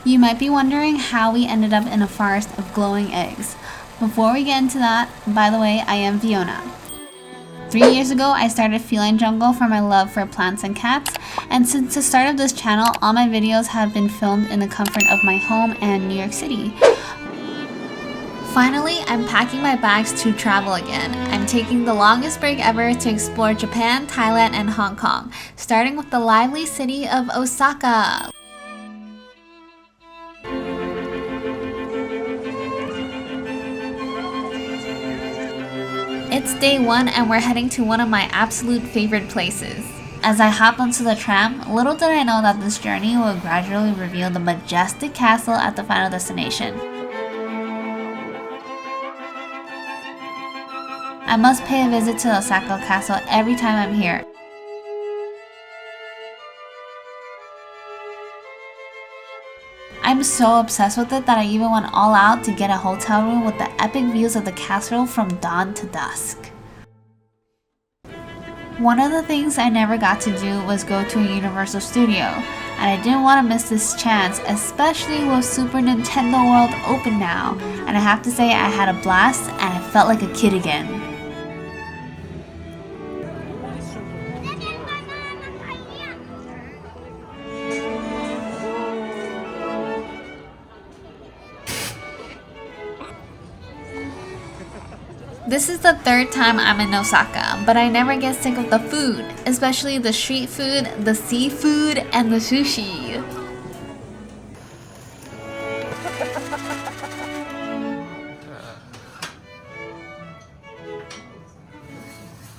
You might be wondering how we ended up in a forest of glowing eggs. Before we get into that, by the way, I am Fiona. 3 years ago, I started Feline Jungle for my love for plants and cats, and since the start of this channel, all my videos have been filmed in the comfort of my home and New York City. Finally, I'm packing my bags to travel again. I'm taking the longest break ever to explore Japan, Thailand, and Hong Kong, starting with the lively city of Osaka. It's day one and we're heading to one of my absolute favorite places. As I hop onto the tram, little did I know that this journey will gradually reveal the majestic castle at the final destination. I must pay a visit to Osaka Castle every time I'm here. I'm so obsessed with it that I even went all out to get a hotel room with the epic views of the castle from dawn to dusk. One of the things I never got to do was go to a Universal Studio, and I didn't want to miss this chance, especially with Super Nintendo World open now, and I have to say I had a blast and I felt like a kid again. This is the third time I'm in Osaka, but I never get sick of the food, especially the street food, the seafood, and the sushi.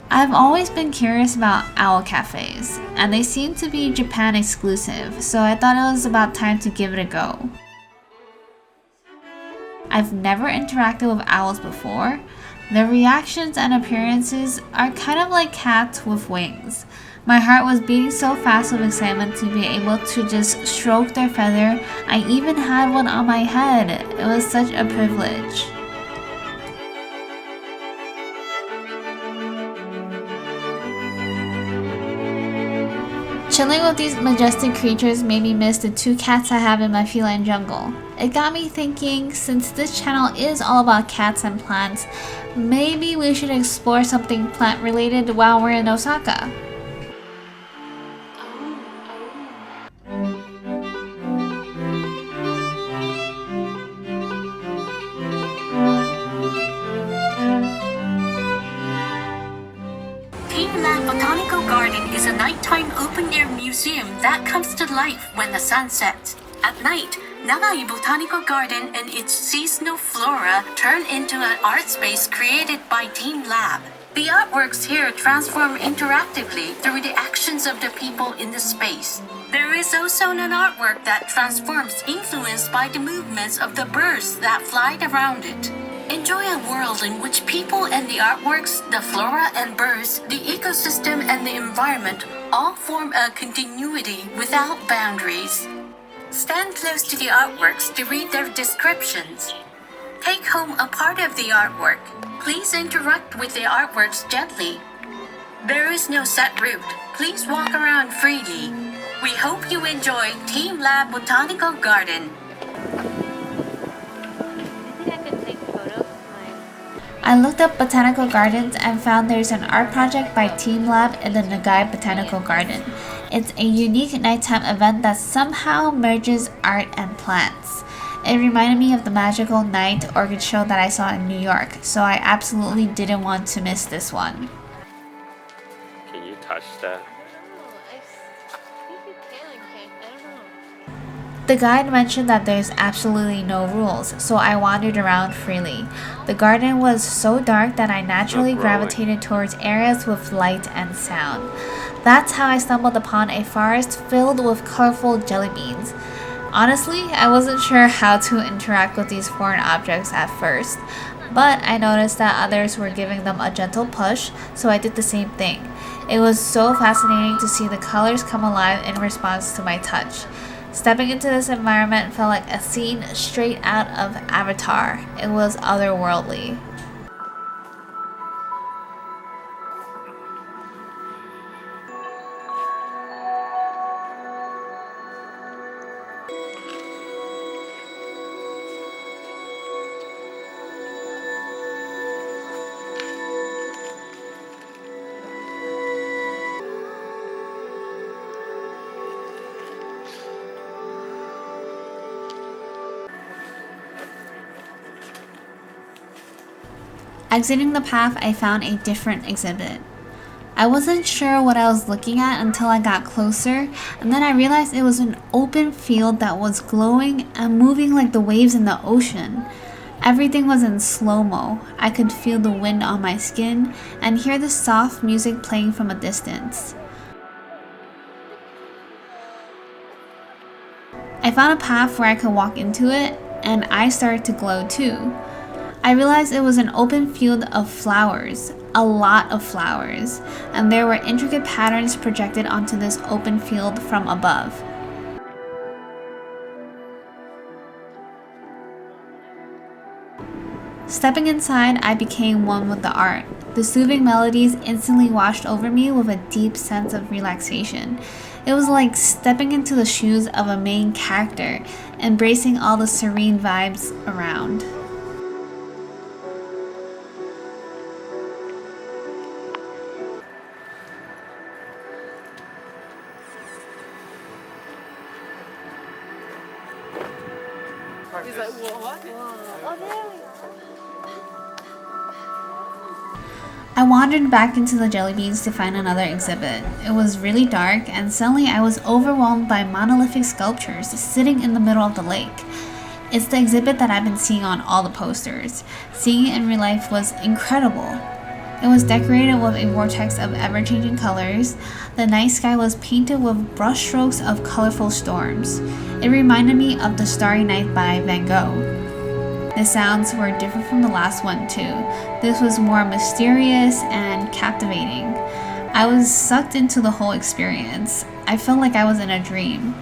I've always been curious about owl cafes, and they seem to be Japan exclusive, so I thought it was about time to give it a go. I've never interacted with owls before. Their reactions and appearances are kind of like cats with wings. My heart was beating so fast with excitement to be able to just stroke their feather. I even had one on my head. It was such a privilege. Chilling with these majestic creatures made me miss the 2 cats I have in my feline jungle. It got me thinking, since this channel is all about cats and plants, maybe we should explore something plant related while we're in Osaka. teamLab Botanical Garden is a nighttime open-air museum that comes to life when the sun sets. At night, Nara Botanical Garden and its seasonal flora turn into an art space created by teamLab. The artworks here transform interactively through the actions of the people in the space. There is also an artwork that transforms influenced by the movements of the birds that fly around it. Enjoy a world in which people and the artworks, the flora and birds, the ecosystem and the environment all form a continuity without boundaries. Stand close to the artworks to read their descriptions. Take home a part of the artwork. Please interact with the artworks gently. There is no set route. Please walk around freely. We hope you enjoy teamLab Botanical Garden. I looked up botanical gardens and found there's an art project by teamLab in the Nagai Botanical Garden. It's a unique nighttime event that somehow merges art and plants. It reminded me of the magical night orchid show that I saw in New York, so I absolutely didn't want to miss this one. Can you touch that? The guide mentioned that there's absolutely no rules, so I wandered around freely. The garden was so dark that I naturally gravitated towards areas with light and sound. That's how I stumbled upon a forest filled with colorful jelly beans. Honestly, I wasn't sure how to interact with these foreign objects at first, but I noticed that others were giving them a gentle push, so I did the same thing. It was so fascinating to see the colors come alive in response to my touch. Stepping into this environment felt like a scene straight out of Avatar. It was otherworldly. Exiting the path, I found a different exhibit. I wasn't sure what I was looking at until I got closer, and then I realized it was an open field that was glowing and moving like the waves in the ocean. Everything was in slow-mo. I could feel the wind on my skin and hear the soft music playing from a distance. I found a path where I could walk into it, and I started to glow too. I realized it was an open field of flowers, a lot of flowers, and there were intricate patterns projected onto this open field from above. Stepping inside, I became one with the art. The soothing melodies instantly washed over me with a deep sense of relaxation. It was like stepping into the shoes of a main character, embracing all the serene vibes around. I wandered back into the jelly beans to find another exhibit. It was really dark, and suddenly I was overwhelmed by monolithic sculptures sitting in the middle of the lake. It's the exhibit that I've been seeing on all the posters. Seeing it in real life was incredible. It was decorated with a vortex of ever-changing colors. The night sky was painted with brushstrokes of colorful storms. It reminded me of The Starry Night by Van Gogh. The sounds were different from the last one too. This was more mysterious and captivating. I was sucked into the whole experience. I felt like I was in a dream.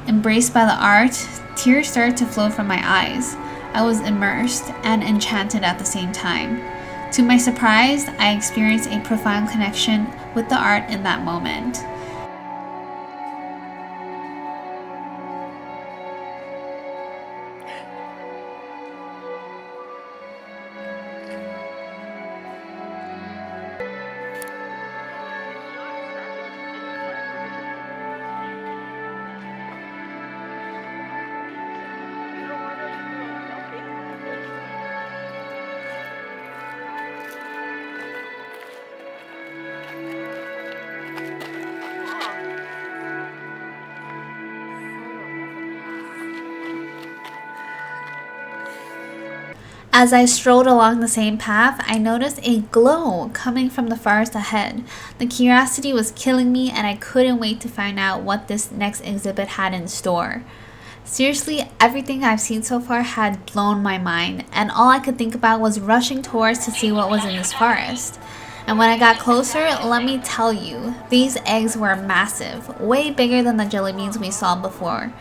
Embraced by the art, tears started to flow from my eyes. I was immersed and enchanted at the same time. To my surprise, I experienced a profound connection with the art in that moment. As I strolled along the same path, I noticed a glow coming from the forest ahead. The curiosity was killing me, and I couldn't wait to find out what this next exhibit had in store. Seriously, everything I've seen so far had blown my mind, and all I could think about was rushing towards to see what was in this forest. And when I got closer, let me tell you, these eggs were massive, way bigger than the jelly beans we saw before.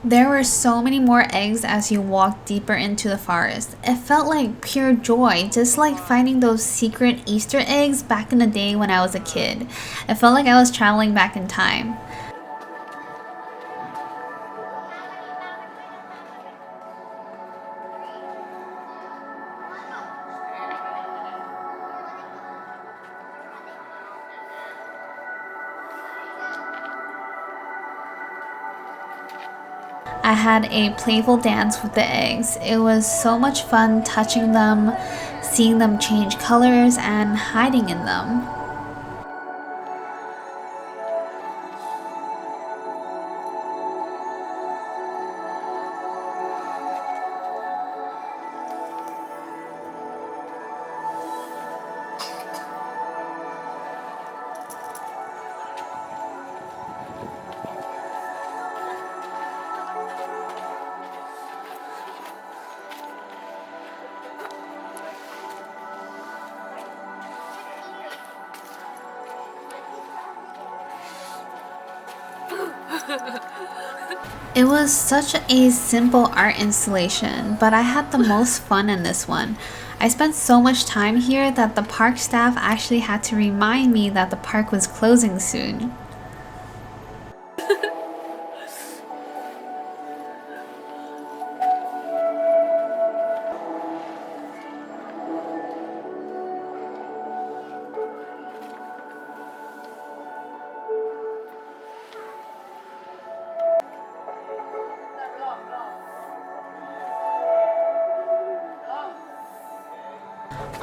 There were so many more eggs as you walked deeper into the forest. It felt like pure joy, just like finding those secret Easter eggs back in the day when I was a kid. It felt like I was traveling back in time. I had a playful dance with the eggs. It was so much fun touching them, seeing them change colors, and hiding in them. It was such a simple art installation, but I had the most fun in this one. I spent so much time here that the park staff actually had to remind me that the park was closing soon.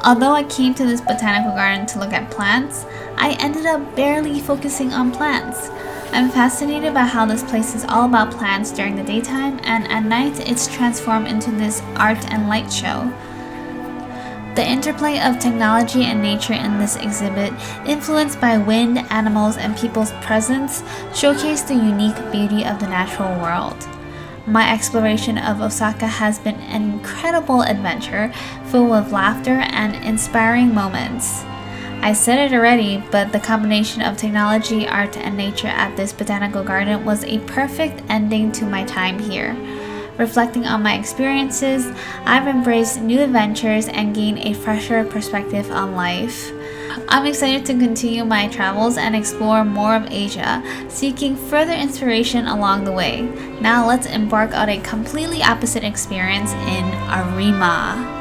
Although I came to this botanical garden to look at plants, I ended up barely focusing on plants. I'm fascinated by how this place is all about plants during the daytime, and at night it's transformed into this art and light show. The interplay of technology and nature in this exhibit, influenced by wind, animals, and people's presence, showcase the unique beauty of the natural world. My exploration of Osaka has been an incredible adventure filled with laughter and inspiring moments. I said it already, but the combination of technology, art, and nature at this botanical garden was a perfect ending to my time here. Reflecting on my experiences, I've embraced new adventures and gained a fresher perspective on life. I'm excited to continue my travels and explore more of Asia, seeking further inspiration along the way. Now let's embark on a completely opposite experience in Arima.